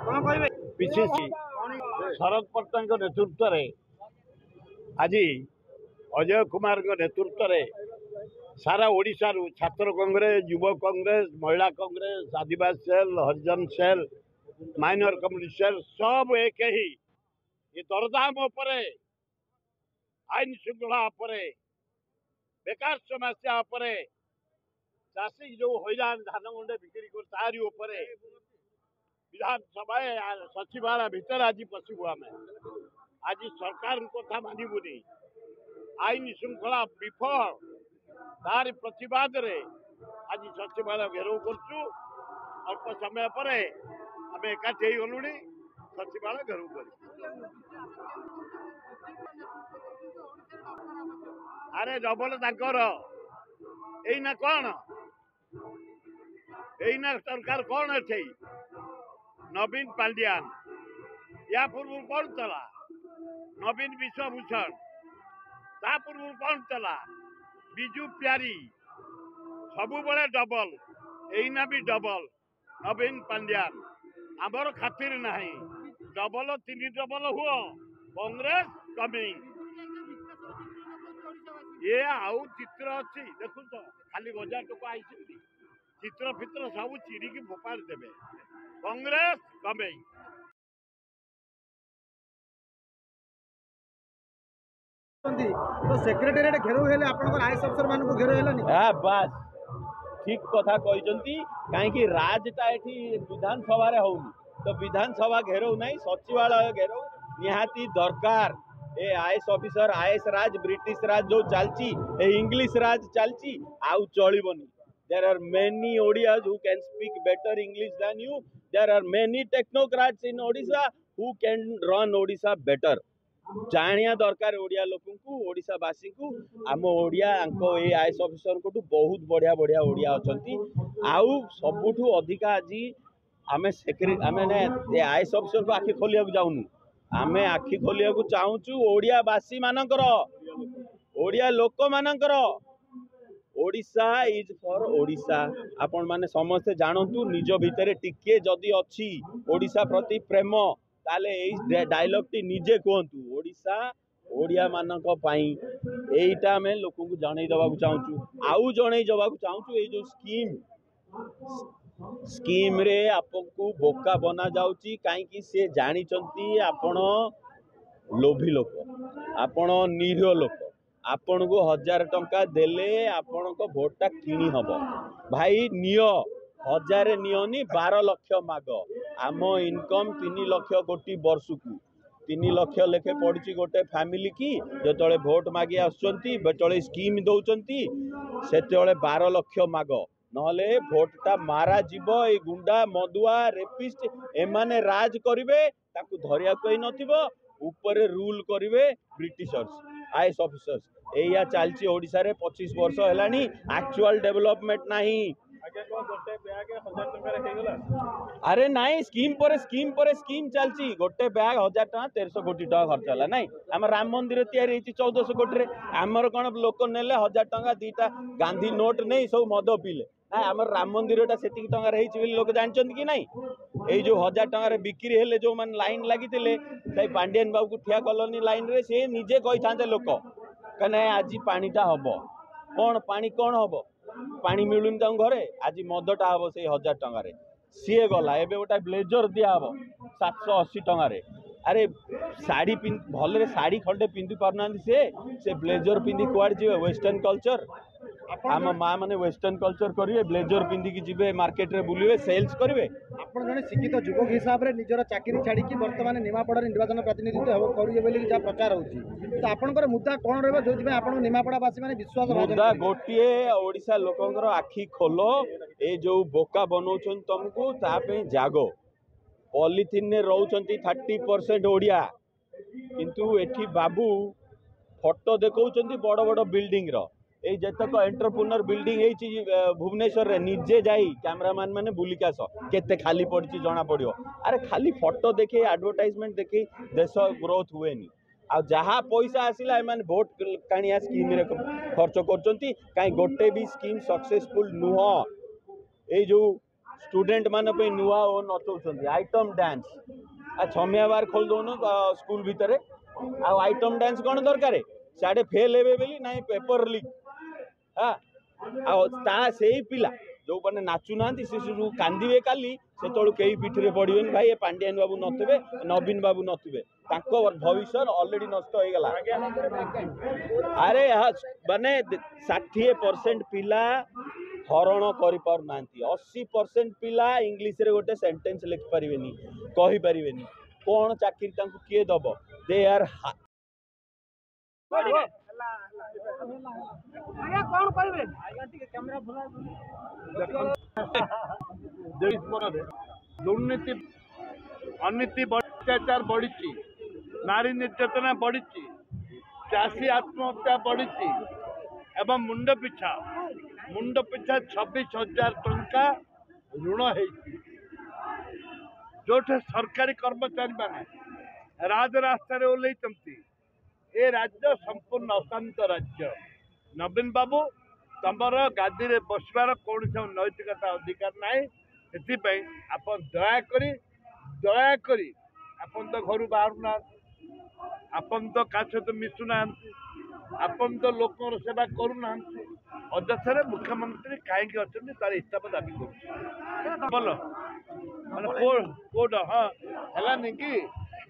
पिछिसी शरद पट्टनायक नेतृत्व में आज अजय कुमार नेतृत्व में सारा ओडिशा छात्र कांग्रेस युव कांग्रेस महिला कांग्रेस आदिवासी सेल हरिजन सेल माइनर कम्युनिटी सेल सब एक ही ये दरदाम आईन श्रृंखला बेकार समस्या चाषी जो हैरान धान मुंडे बिक्री कर तारी विधानसभा सचिवालय भितर आज पशु आम आज सरकार कथा मानबुनि आईन श्रृंखला विफल तार प्रतिवाद रे आज सचिवालय घेराव करछु अल्प समय पर आम एकाठी गलु सचिवालय घेराव कर अरे डबल ताकर एना कौन एना सरकार कौन अच्छे नवीन पांड्यान या पूर्व कौन चला नवीन विश्वभूषण ता पूर्व कौन चला बिजू प्यारी सबु बड़े डबल एना भी डबल नवीन पांड्यान आमर खातिर नहीं डबल तीन डबल हुआ कांग्रेस कमिंग ये आउ चित्र अच्छी देखु तो खाली 1000 टका आई चित्र फित्र सब चिड़िकी फोपाड़ देवे कांग्रेस कमेई तो सेक्रेटेरिएट घेराव हेले आपनकर आईएएस अफसर मान को घेराव हेलानी बस ठीक कथा कहिसंती काहे राजटा एठी विधानसभा रे होउनी तो विधानसभा घेराव नहीं सचिवालय घेराव निहाती दरकार ए IAS officer IAS raj British raj जो चलची ए इंग्लिश राज चलची आउ चलिबनी there are many Odias who can speak better English than you there are many technocrats in Odisha who can run Odisha better जानिया दरकार ओडिया लोकन को ओडिशा वासी को आम ओडिया आंको ए आईएएस ऑफिसर को बहुत बढ़िया बढ़िया ओडिया अछंती आउ सबुठु अधिका आज आमे सेक्रेटरी आमे ने ए आईएएस ऑफिसर को आखि खोलिया को जाउनु आमे आखि खोलिया को चाहूचु ओडियावासी मानकर ओडिया लोक मानकर ओडिशा इज फॉर ओडिशा आपण माने समस्ते जानतु निज भितरे टिके जदि अछि ओडिशा प्रति प्रेम ताले ए डायलॉग टी निजे कहंतु ओडिशा ओडिया मानक पई एटा में लोक को जणै दबा को चाहूचु आउ जणै जबा को चाहूचु ए जो स्कीम रे आपको बोका बना जाउची काई कि से जानी चंती आपण लोभी लोक आपण निरीह लोक आपण को 1000 टंका देले आपण को भोटा किनी हबो भाई नियो 1000 नियोनी 12 लाख माग आम इनकम 3 लाख कोटी वर्ष को 3 लाख लेखे पड़ी गोटे फैमिली की जो भोट मागे आसुचंती बेतले स्कीम दौचंती सेतले 12 लाख माग नहले भोटटा मारा जीव ए गुंडा मदुआ रेपिस्ट एमाने राज करिवे ताकू धरिया कोई नथिबो ऊपर रूल करिवे ब्रिटिशर्स आईएएस ऑफिसर्स एया चालची ओडिसा रे 25 वर्ष हेलानी एक्चुअल डेवलपमेंट नाही अरे नाई स्कीम पर स्कीम चलची गोटे बैग 1000 टका 1300 कोटी टका खर्च होला नाई हम राम मंदिर तैयारी 1400 कोटी रे हमर कोन लोक नेले 1000 टका दीटा गांधी नोट नहीं सब मद पीले ना आम राम मंदिरटा से लोक जानते कि नहीं ये जो 1000 टकर बिक्री हेले जो मान लाइन लगी पांडियन बाबू को ठिया कलोनी लाइन रे से निजे कही था लोक कहीं आज पानीटा हम कौन पानी कौन हम पानी मिलूनी घरे आज मदटा हम से 1000 टकर सी गला एवं गोटे ब्लेजर दिहब 780 टकर अरे साड़ी भल साड़ी खंडे पिंधि पारना से ब्लेजर पिंधि कुआड़ जी वेस्टर्न कल्चर आम माँ मैंने वेस्टर्न कल्चर करेंगे ब्लेजर पिंधिकी जी मार्केट रे बुलवे सेल्स करेंगे आपण जने शिक्षित युवक हिसाब रे निजर चाकरी छाड़ी कि वर्तमान निमापड़ा निर्वाचन प्रतिनिधित्व करिए बोली जा प्रचार होची तो आपनकर मुद्दा कोन रहबो जोथि में आपण निमापड़ावासी माने विश्वास मुद्दा गोटिए ओडिसा लोकंकर आखि खोलो ए जो बोका बनौछन तुमको ता पे जागो पॉलिथिन ने रहउछंती 30% ओडिया किंतु एठी बाबू फोटो देखौछंती बड़ बड़ बिल्डिंग रो ए जतक एंटरप्रेन्योर बिल्डिंग भुवनेश्वर रे निजे जाई कैमरामैन माने बुलिक आस केते खाली पड़ी जना पड़ो अरे खाली फोटो देखे एडवर्टाइजमेंट देखे देश ग्रोथ हुए नी आ जहाँ पैसा आसला एम भोट काणिया स्कीम रे खर्च कर गोटे भी स्कीम सक्सेसफुल नुह ए जो स्टूडेंट मान पे नुआ ओ नचौଛନ୍ତି आइटम डांस आ छमिया बार खोल दोनो स्कूल भितर आ आइटम डांस कौन दरकार साडे फेल हेबे बेली नाही पेपर लीक हां आ ता सेही पिला जो मैंने नाचु ना से कांदे काली से तलू कई पिठरे पड़े भाई ये पांड्यान बाबू नथिबे नवीन बाबू नथिबे भविष्य ऑलरेडी नष्ट हो गला। अरे माने 60% पिला हरण कर पार ना 80% पिला इंग्लिश रे गोटे सेंटेंस लिख पारिबेनी कहि पारिबेनी कौन चाकरी तांको किए दब दे आर दुर्नीति अनीति अत्याचार बढ़ी नारी निर्यातना बढ़ी चाषी आत्महत्या बढ़ी एवं मुंड पिछा 26,000 टंका ऋण है जो सरकारी कर्मचारी माने राजरास्तार ओल्लैचंती ए राज्य संपूर्ण अशांत राज्य। नवीन बाबू तमर गादी रे बसवार कौन नैतिकता अधिकार ना आपण दयाकोरी आपण तो घर बाहर ना आपण तो का सहित मिशुना आपण तो लोकर सेवा करूना अध्यक्ष मुख्यमंत्री कहीं अच्छा तार हिसाब दाबी कर कोड हाँ है कि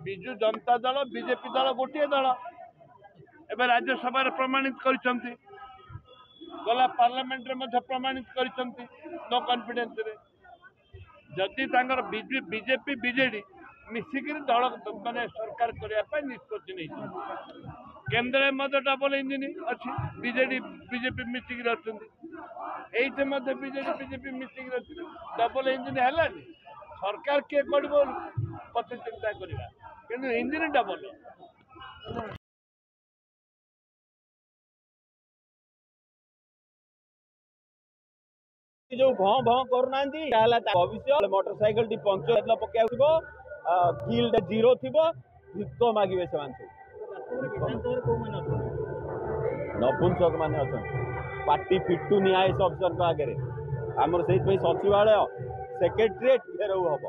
विजु जनता दल बीजेपी दल गोटे दल एवं राज्यसभा प्रमाणित कर गला पार्लियामेंट रे प्रमाणित कर नो कॉन्फिडेंस रे जदि बीजेपी बीजेडी मिसिक दल माने सरकार करने निष्पत्ति नहीं केंद्र में डबल इंजिन अच्छी बीजेडी बीजेपी मिसिक ये बीजेडी बीजेपी मिसिक डबल इंजिन है सरकार किए कर पथ चिंता करवा कि इंजिन डबल जो भौ भौ करूना भविष्य मोटरसाइकिल टी पंक्चर पकड़ गिल्ड जीरो थी भिक मागे से नपुंसक मान अच्छा पार्टी फिटुनि आईएएस अफिसर आगे आमर से सचिवालय सेक्रेटेरिएट घेराव हम